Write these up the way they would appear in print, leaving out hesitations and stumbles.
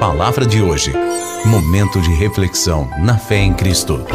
palavra de hoje. Momento de reflexão na fé em Cristo.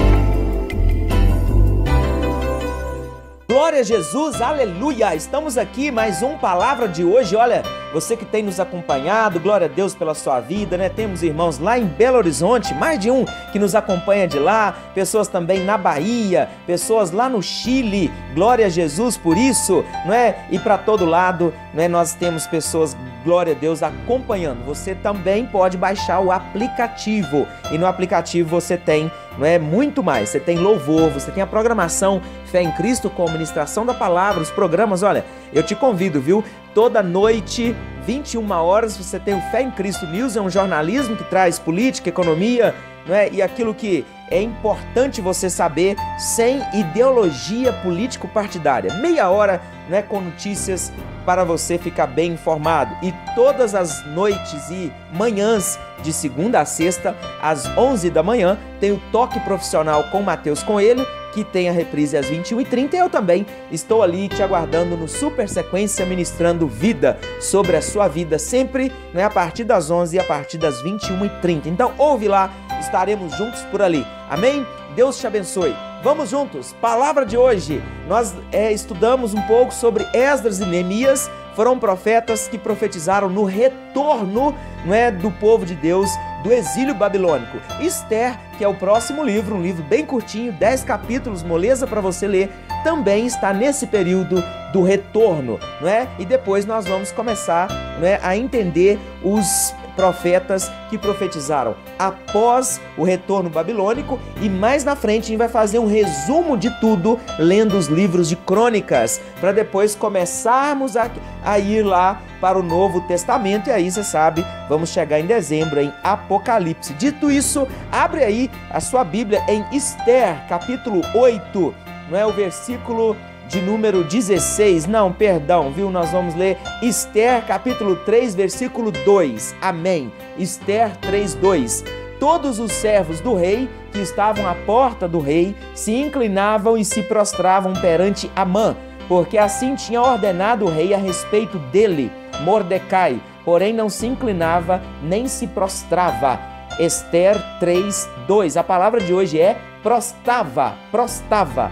Glória a Jesus, aleluia! Estamos aqui, mais um Palavra de hoje. Olha, você que tem nos acompanhado, glória a Deus pela sua vida, né? Temos irmãos lá em Belo Horizonte, mais de um que nos acompanha de lá, pessoas também na Bahia, pessoas lá no Chile, glória a Jesus por isso, não é? E para todo lado, né? Nós temos pessoas, glória a Deus, acompanhando. Você também pode baixar o aplicativo, e no aplicativo você tem, não é, muito mais. Você tem louvor, você tem a programação Fé em Cristo com a ministração da palavra, os programas. Olha, eu te convido, viu? Toda noite, 21 horas, você tem o Fé em Cristo News, é um jornalismo que traz política, economia, não é? E aquilo que é importante você saber, sem ideologia político-partidária. Meia hora, não é, com notícias para você ficar bem informado. E todas as noites e manhãs, de segunda a sexta, às 11 da manhã, tem o Toque Profissional com Mateus Coelho, que tem a reprise às 21h30. Eu também estou ali te aguardando no Super Sequência, ministrando vida sobre a sua vida, sempre, né, a partir das 11 e a partir das 21h30. Então ouve lá, estaremos juntos por ali. Amém? Deus te abençoe. Vamos juntos. Palavra de hoje. Nós estudamos um pouco sobre Esdras e Neemias. Foram profetas que profetizaram no retorno, não é, do povo de Deus do exílio babilônico. Esther, que é o próximo livro, um livro bem curtinho, 10 capítulos, moleza para você ler, também está nesse período do retorno, não é? E depois nós vamos começar, não é, a entender os profetas que profetizaram após o retorno babilônico, e mais na frente a gente vai fazer um resumo de tudo lendo os livros de crônicas, para depois começarmos a ir lá para o Novo Testamento, e aí você sabe, vamos chegar em dezembro em Apocalipse. Dito isso, abre aí a sua Bíblia em Esther, capítulo 8, não é, o versículo de número 16, não, perdão, viu? Nós vamos ler Esther, capítulo 3, versículo 2, amém. Esther 3, 2. Todos os servos do rei que estavam à porta do rei se inclinavam e se prostravam perante Amã, porque assim tinha ordenado o rei a respeito dele. Mordecai, porém, não se inclinava nem se prostrava. Esther 3, 2. A palavra de hoje é prostava,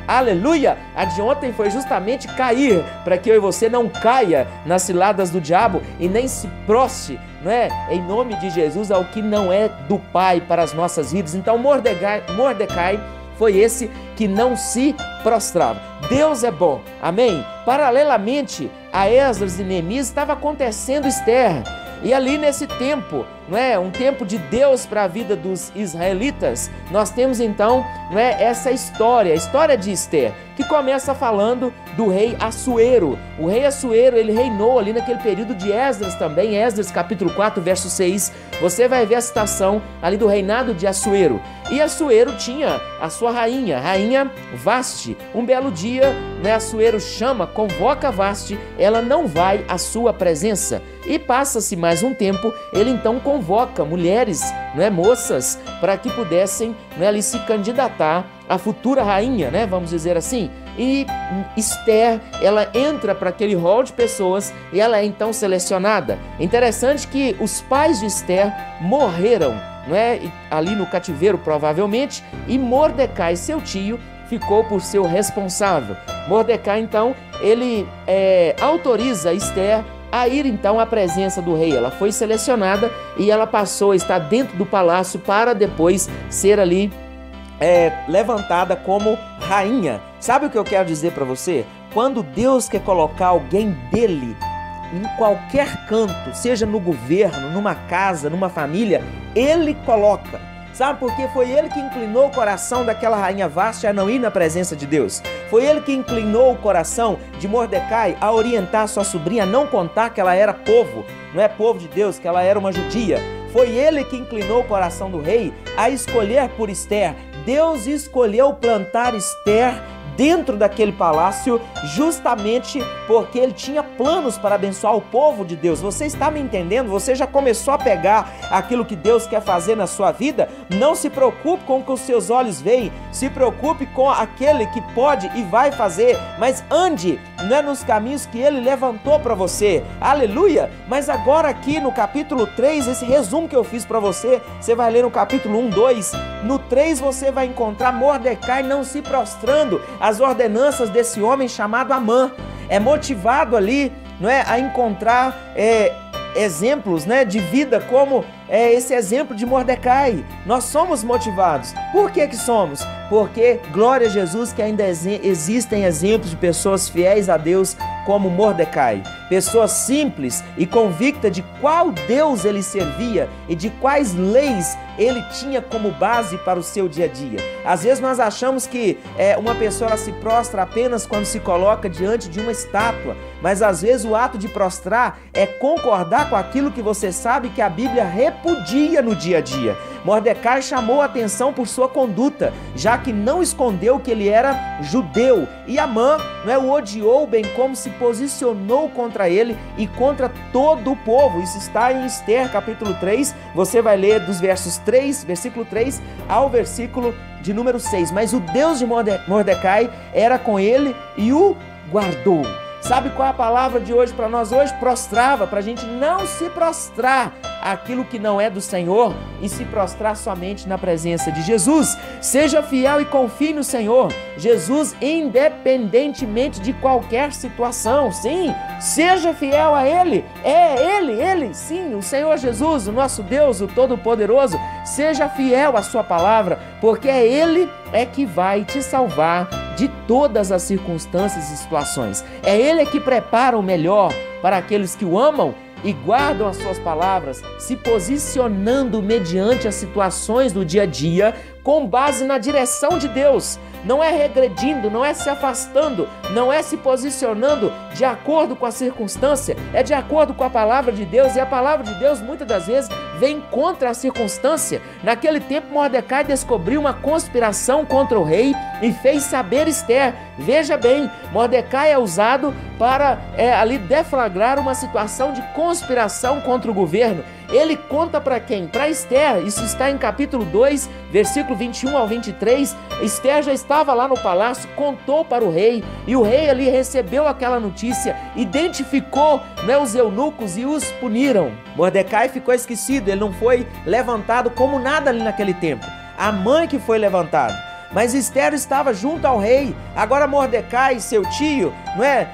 aleluia! A de ontem foi justamente cair, para que eu e você não caia nas ciladas do diabo e nem se prostre, não é? Em nome de Jesus, ao que não é do Pai para as nossas vidas. Então Mordecai foi esse que não se prostrava. Deus é bom, amém? Paralelamente a Esdras e Neemias estava acontecendo Esther. E ali nesse tempo, não é, um tempo de Deus para a vida dos israelitas, nós temos então, não é, essa história, a história de Esther, que começa falando do rei Assuero. O rei Assuero, ele reinou ali naquele período de Esdras também, Esdras capítulo 4, verso 6, você vai ver a citação ali do reinado de Assuero. E Assuero tinha a sua rainha Vaste. Um belo dia, né, Assuero convoca Vaste, ela não vai à sua presença. E passa-se mais um tempo, ele então convoca mulheres, né, moças, para que pudessem, né, ali se candidatar à futura rainha, né, vamos dizer assim. E Esther, ela entra para aquele rol de pessoas e ela é então selecionada. Interessante que os pais de Esther morreram, não é, ali no cativeiro provavelmente, e Mordecai, seu tio, ficou por ser o responsável. Mordecai então, ele autoriza Esther a ir então à presença do rei. Ela foi selecionada e ela passou a estar dentro do palácio para depois ser ali levantada como rainha. Sabe o que eu quero dizer para você? Quando Deus quer colocar alguém dele em qualquer canto, seja no governo, numa casa, numa família, ele coloca. Sabe por quê? Foi ele que inclinou o coração daquela rainha Vaste a não ir na presença de Deus. Foi ele que inclinou o coração de Mordecai a orientar sua sobrinha a não contar que ela era povo, não é povo de Deus, que ela era uma judia. Foi ele que inclinou o coração do rei a escolher por Esther. Deus escolheu plantar Esther dentro daquele palácio justamente porque ele tinha planos para abençoar o povo de Deus. Você está me entendendo? Você já começou a pegar aquilo que Deus quer fazer na sua vida? Não se preocupe com o que os seus olhos veem, se preocupe com aquele que pode e vai fazer, mas ande, né, nos caminhos que Ele levantou para você. Aleluia! Mas agora aqui no capítulo 3, esse resumo que eu fiz para você, você vai ler no capítulo 1, 2, no 3 você vai encontrar Mordecai não se prostrando às ordenanças desse homem chamado Amã. É motivado ali, não é, a encontrar exemplos, né, de vida como esse exemplo de Mordecai. Nós somos motivados. Por que somos? Porque, glória a Jesus, que ainda existem exemplos de pessoas fiéis a Deus como Mordecai. Pessoas simples e convictas de qual Deus ele servia e de quais leis ele tinha como base para o seu dia a dia. Às vezes nós achamos que uma pessoa se prostra apenas quando se coloca diante de uma estátua, mas às vezes o ato de prostrar é concordar com aquilo que você sabe que a Bíblia repudia no dia a dia. Mordecai chamou a atenção por sua conduta, já que não escondeu que ele era judeu, e Amã, o odiou, bem como se posicionou contra ele e contra todo o povo. Isso está em Esther, capítulo 3, você vai ler dos versículo 3 ao versículo de número 6. Mas o Deus de Mordecai era com ele e o guardou. Sabe qual é a palavra de hoje para nós hoje? Prostrava, para a gente não se prostrar aquilo que não é do Senhor e se prostrar somente na presença de Jesus. Seja fiel e confie no Senhor Jesus, independentemente de qualquer situação. Sim, seja fiel a Ele. Ele, sim, o Senhor Jesus, o nosso Deus, o Todo-Poderoso. Seja fiel à sua palavra, porque é Ele que vai te salvar de todas as circunstâncias e situações. É Ele que prepara o melhor para aqueles que o amam e guardam as suas palavras, se posicionando mediante as situações do dia a dia, com base na direção de Deus. Não é regredindo, não é se afastando, não é se posicionando de acordo com a circunstância, é de acordo com a palavra de Deus, e a palavra de Deus muitas das vezes vem contra a circunstância. Naquele tempo Mordecai descobriu uma conspiração contra o rei e fez saber Esther. Veja bem, Mordecai é usado para ali deflagrar uma situação de conspiração contra o governo. Ele conta para quem? Para Esther. Isso está em capítulo 2, versículo 21 ao 23. Esther já estava lá no palácio, contou para o rei, e o rei ali recebeu aquela notícia, identificou os eunucos e os puniram. Mordecai ficou esquecido, ele não foi levantado como nada ali naquele tempo. A mãe que foi levantada. Mas Esther estava junto ao rei. Agora Mordecai, seu tio,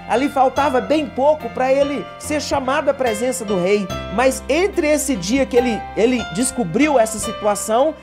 ali faltava bem pouco para ele ser chamado à presença do rei. Mas entre esse dia que ele descobriu essa situação,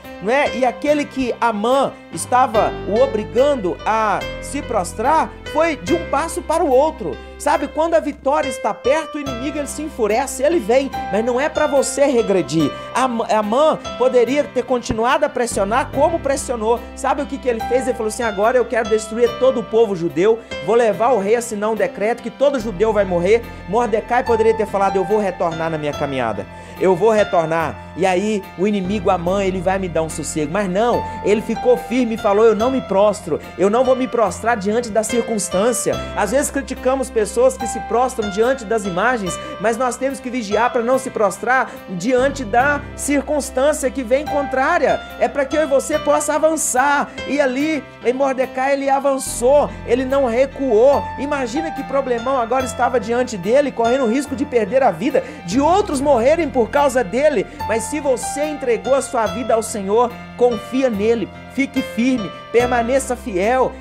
e aquele que Amã estava o obrigando a se prostrar, foi de um passo para o outro. Sabe, quando a vitória está perto, o inimigo ele se enfurece, ele vem, mas não é para você regredir. Amã poderia ter continuado a pressionar como pressionou. Sabe o que ele fez? Ele falou assim: agora eu quero destruir todo o povo judeu, vou levar o rei a assinar um decreto que todo judeu vai morrer. Mordecai poderia ter falado: eu vou retornar na minha caminhada, eu vou retornar, e aí o inimigo Amã, ele vai me dar um sossego. Mas não, ele ficou firme e falou: eu não me prostro, eu não vou me prostrar diante da circunstância. Às vezes criticamos pessoas que se prostram diante das imagens, mas nós temos que vigiar para não se prostrar diante da circunstância que vem contrária. É para que eu e você possa avançar. E ali em Mordecai ele avançou, ele não recuou. Imagina que problemão agora estava diante dele, correndo o risco de perder a vida, de outros morrerem por causa dele. Mas se você entregou a sua vida ao Senhor, confia nele, fique firme, permaneça fiel.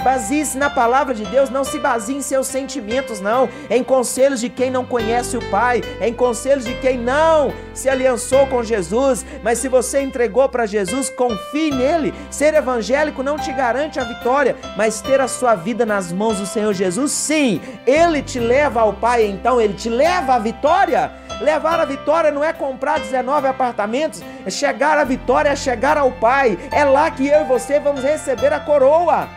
Baseie-se na palavra de Deus, não se baseie em seus sentimentos, não, em conselhos de quem não conhece o Pai, em conselhos de quem não se aliançou com Jesus. Mas se você entregou para Jesus, confie nele. Ser evangélico não te garante a vitória, mas ter a sua vida nas mãos do Senhor Jesus, sim, ele te leva ao Pai, então ele te leva à vitória. Levar a vitória não é comprar 19 apartamentos, é chegar à vitória, é chegar ao Pai. É lá que eu e você vamos receber a coroa.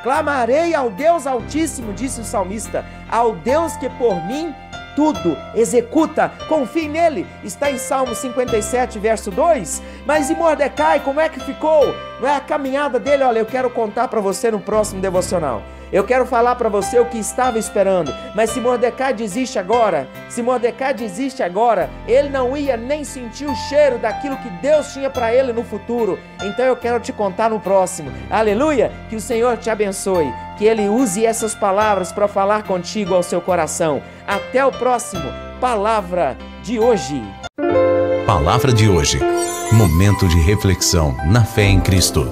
Clamarei ao Deus Altíssimo, disse o salmista, ao Deus que por mim tudo executa. Confie nele. Está em Salmo 57, verso 2. Mas e Mordecai, como é que ficou? A caminhada dele, olha, eu quero contar para você no próximo devocional. Eu quero falar para você o que estava esperando. Mas se Mordecai desiste agora, ele não ia nem sentir o cheiro daquilo que Deus tinha para ele no futuro. Então eu quero te contar no próximo. Aleluia! Que o Senhor te abençoe. Que Ele use essas palavras para falar contigo ao seu coração. Até o próximo Palavra de Hoje. Palavra de hoje. Momento de reflexão na fé em Cristo.